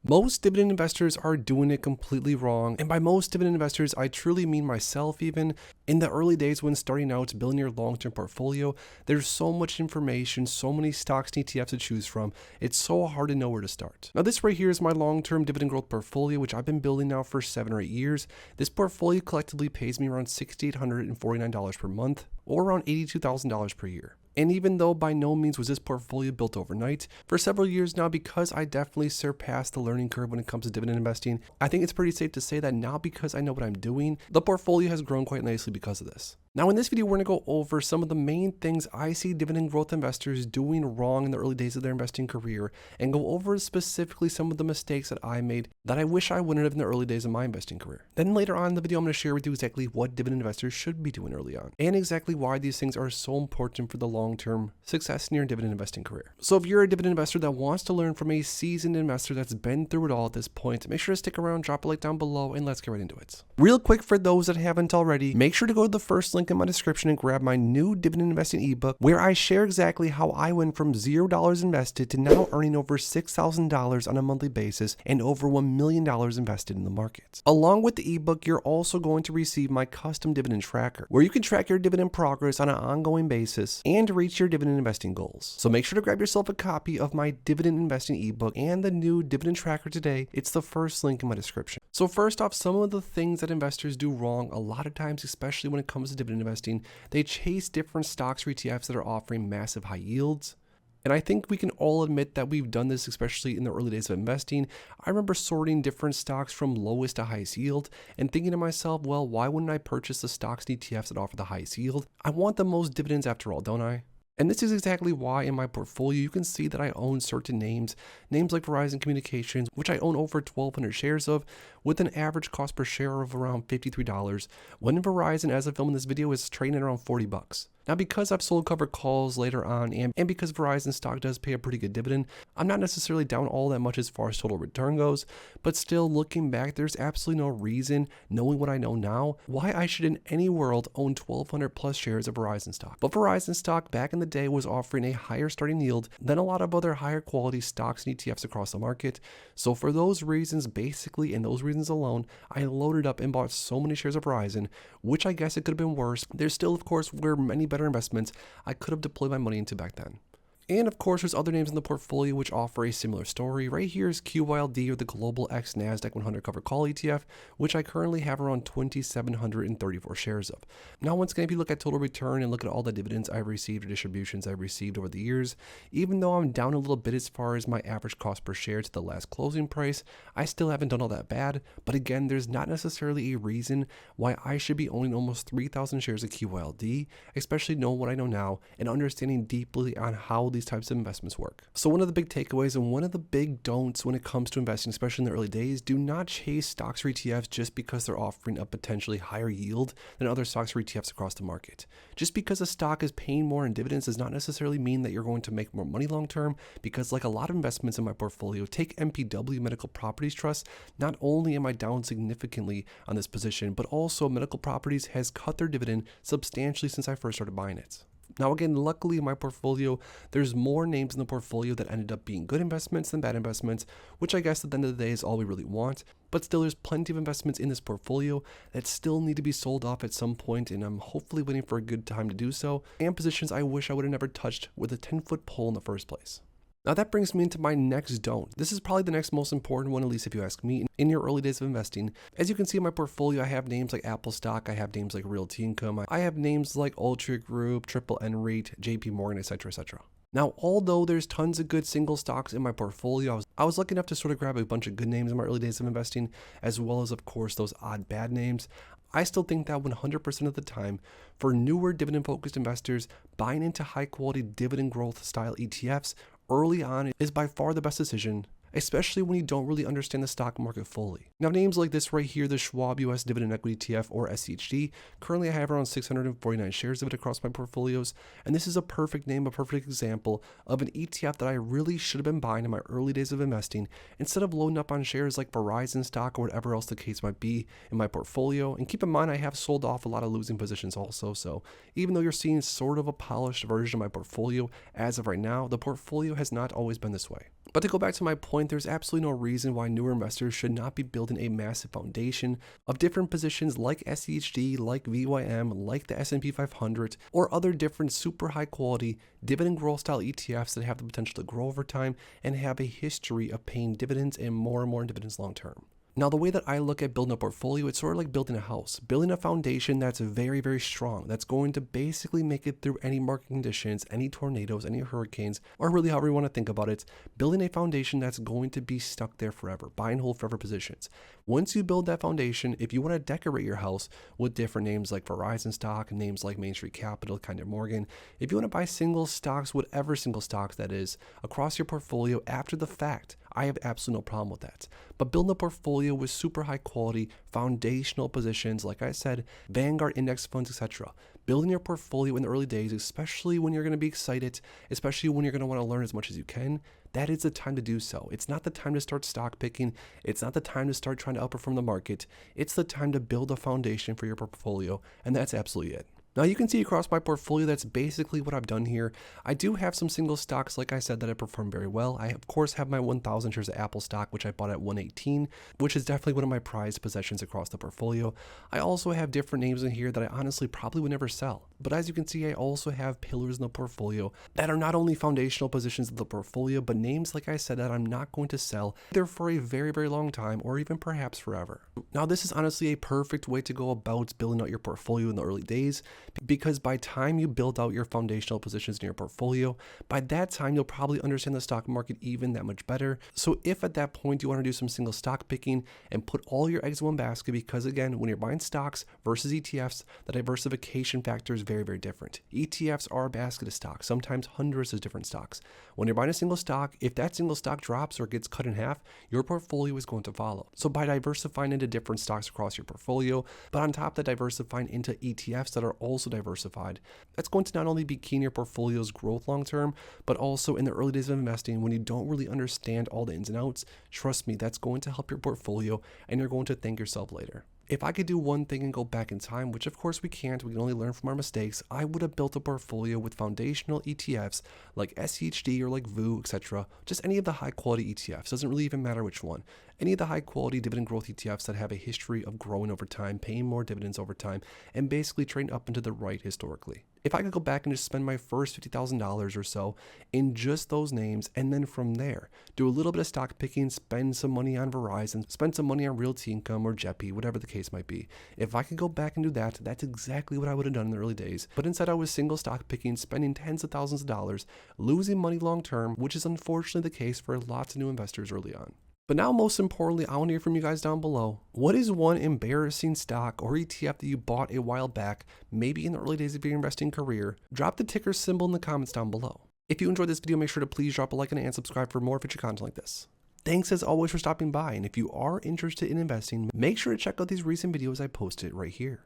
Most dividend investors are doing it completely wrong, and by most dividend investors, I truly mean myself even. In the early days when starting out building your long-term portfolio, there's so much information, so many stocks and ETFs to choose from, it's so hard to know where to start. Now this right here is my long-term dividend growth portfolio, which I've been building now for 7 or 8 years. This portfolio collectively pays me around $6,849 per month, or around $82,000 per year. And even though by no means was this portfolio built overnight, for several years now, because I definitely surpassed the learning curve when it comes to dividend investing, I think it's pretty safe to say that now, because I know what I'm doing, the portfolio has grown quite nicely because of this. Now in this video, we're going to go over some of the main things I see dividend growth investors doing wrong in the early days of their investing career, and go over specifically some of the mistakes that I made that I wish I wouldn't have in the early days of my investing career. Then later on in the video, I'm going to share with you exactly what dividend investors should be doing early on, and exactly why these things are so important for the long-term success in your dividend investing career. So if you're a dividend investor that wants to learn from a seasoned investor that's been through it all at this point, make sure to stick around, drop a like down below, and let's get right into it. Real quick, for those that haven't already, make sure to go to the first link in my description and grab my new dividend investing ebook, where I share exactly how I went from $0 invested to now earning over $6,000 on a monthly basis and over $1 million invested in the markets. Along with the ebook, you're also going to receive my custom dividend tracker, where you can track your dividend progress on an ongoing basis and reach your dividend investing goals. So make sure to grab yourself a copy of my dividend investing ebook and the new dividend tracker today. It's the first link in my description. So first off, some of the things that investors do wrong a lot of times, especially when it comes to dividend investing, they chase different stocks or ETFs that are offering massive high yields. And I think we can all admit that we've done this, especially in the early days of investing. I remember sorting different stocks from lowest to highest yield and thinking to myself, well, why wouldn't I purchase the stocks and ETFs that offer the highest yield? I want the most dividends after all, don't I? And this is exactly why in my portfolio, you can see that I own certain names like Verizon Communications, which I own over 1,200 shares of, with an average cost per share of around $53, when Verizon, as of filming this video, is trading at around 40 bucks. Now, because I've sold covered calls later on, and because Verizon stock does pay a pretty good dividend, I'm not necessarily down all that much as far as total return goes, but still, looking back, there's absolutely no reason, knowing what I know now, why I should in any world own 1,200 plus shares of Verizon stock. But Verizon stock back in the day was offering a higher starting yield than a lot of other higher quality stocks and ETFs across the market. So for those reasons, basically, and those reasons alone, I loaded up and bought so many shares of Verizon, which I guess it could have been worse. There's still, of course, were many better investments I could have deployed my money into back then. And of course, there's other names in the portfolio which offer a similar story. Right here is qyld, or the Global X Nasdaq 100 Covered Call ETF, which I currently have around 2,734 shares of. Now, once again, if you look at total return and look at all the dividends I've received or distributions I've received over the years, even though I'm down a little bit as far as my average cost per share to the last closing price, I still haven't done all that bad. But again, there's not necessarily a reason why I should be owning almost 3,000 shares of qyld, especially knowing what I know now and understanding deeply on how these types of investments work. So one of the big takeaways and one of the big don'ts when it comes to investing, especially in the early days, do not chase stocks or ETFs just because they're offering a potentially higher yield than other stocks or ETFs across the market. Just because a stock is paying more in dividends does not necessarily mean that you're going to make more money long term, because like a lot of investments in my portfolio, take MPW, Medical Properties Trust, not only am I down significantly on this position, but also Medical Properties has cut their dividend substantially since I first started buying it. Now again, luckily in my portfolio, there's more names in the portfolio that ended up being good investments than bad investments, which I guess at the end of the day is all we really want. But still, there's plenty of investments in this portfolio that still need to be sold off at some point, and I'm hopefully waiting for a good time to do so, and positions I wish I would have never touched with a 10-foot pole in the first place. Now that brings me into my next don't. This is probably the next most important one, at least if you ask me, in your early days of investing. As you can see in my portfolio, I have names like Apple stock, I have names like Realty Income, I have names like Ultra Group, Triple N REIT, JP Morgan, etc., etc. Now, although there's tons of good single stocks in my portfolio, I was lucky enough to sort of grab a bunch of good names in my early days of investing, as well as, of course, those odd bad names. I still think that 100% of the time, for newer dividend-focused investors, buying into high-quality dividend growth style ETFs early on is by far the best decision, especially when you don't really understand the stock market fully. Now, names like this right here, the Schwab US Dividend Equity ETF, or SCHD, currently I have around 649 shares of it across my portfolios, and this is a perfect name, a perfect example of an ETF that I really should have been buying in my early days of investing, instead of loading up on shares like Verizon stock or whatever else the case might be in my portfolio. And keep in mind, I have sold off a lot of losing positions also, so even though you're seeing sort of a polished version of my portfolio as of right now, the portfolio has not always been this way. But to go back to my point, there's absolutely no reason why newer investors should not be building a massive foundation of different positions like SCHD, like VYM, like the S&P 500, or other different super high quality dividend growth style ETFs that have the potential to grow over time and have a history of paying dividends and more dividends long term. Now, the way that I look at building a portfolio, it's sort of like building a house, building a foundation that's very strong, that's going to basically make it through any market conditions, any tornadoes, any hurricanes, or really however you want to think about it, building a foundation that's going to be stuck there forever, buy and hold forever positions. Once you build that foundation, if you want to decorate your house with different names like Verizon stock, names like Main Street Capital, Kinder Morgan, if you want to buy single stocks, whatever single stocks that is, across your portfolio after the fact, I have absolutely no problem with that. But building a portfolio with super high quality foundational positions, like I said, Vanguard index funds, etc. Building your portfolio in the early days, especially when you're going to be excited, especially when you're going to want to learn as much as you can, that is the time to do so. It's not the time to start stock picking. It's not the time to start trying to outperform the market. It's the time to build a foundation for your portfolio, and that's absolutely it. Now you can see across my portfolio, that's basically what I've done here. I do have some single stocks, like I said, that have performed very well. I of course have my 1,000 shares of Apple stock, which I bought at 118, which is definitely one of my prized possessions across the portfolio. I also have different names in here that I honestly probably would never sell. But as you can see, I also have pillars in the portfolio that are not only foundational positions of the portfolio, but names, like I said, that I'm not going to sell either for a very long time or even perhaps forever. Now, this is honestly a perfect way to go about building out your portfolio in the early days, because by time you build out your foundational positions in your portfolio, by that time you'll probably understand the stock market even that much better. So if at that point you want to do some single stock picking and put all your eggs in one basket, because again, when you're buying stocks versus ETFs, the diversification factor is very different. ETFs are a basket of stocks, sometimes hundreds of different stocks. When you're buying a single stock, if that single stock drops or gets cut in half, your portfolio is going to follow. So by diversifying into different stocks across your portfolio, but on top of that, diversifying into ETFs that are also diversified, that's going to not only be key in your portfolio's growth long term, but also in the early days of investing when you don't really understand all the ins and outs. Trust me, that's going to help your portfolio and you're going to thank yourself later. If I could do one thing and go back in time, which of course we can't, we can only learn from our mistakes, I would have built a portfolio with foundational ETFs like SCHD or like VU, etc. Just any of the high quality ETFs, doesn't really even matter which one. Any of the high quality dividend growth ETFs that have a history of growing over time, paying more dividends over time, and basically trading up into the right historically. If I could go back and just spend my first $50,000 or so in just those names, and then from there, do a little bit of stock picking, spend some money on Verizon, spend some money on Realty Income or Jepi, whatever the case might be. If I could go back and do that, that's exactly what I would have done in the early days. But instead I was single stock picking, spending tens of thousands of dollars, losing money long term, which is unfortunately the case for lots of new investors early on. But now, most importantly, I want to hear from you guys down below. What is one embarrassing stock or ETF that you bought a while back, maybe in the early days of your investing career? Drop the ticker symbol in the comments down below. If you enjoyed this video, make sure to please drop a like and subscribe for more future content like this. Thanks as always for stopping by, and if you are interested in investing, make sure to check out these recent videos I posted right here.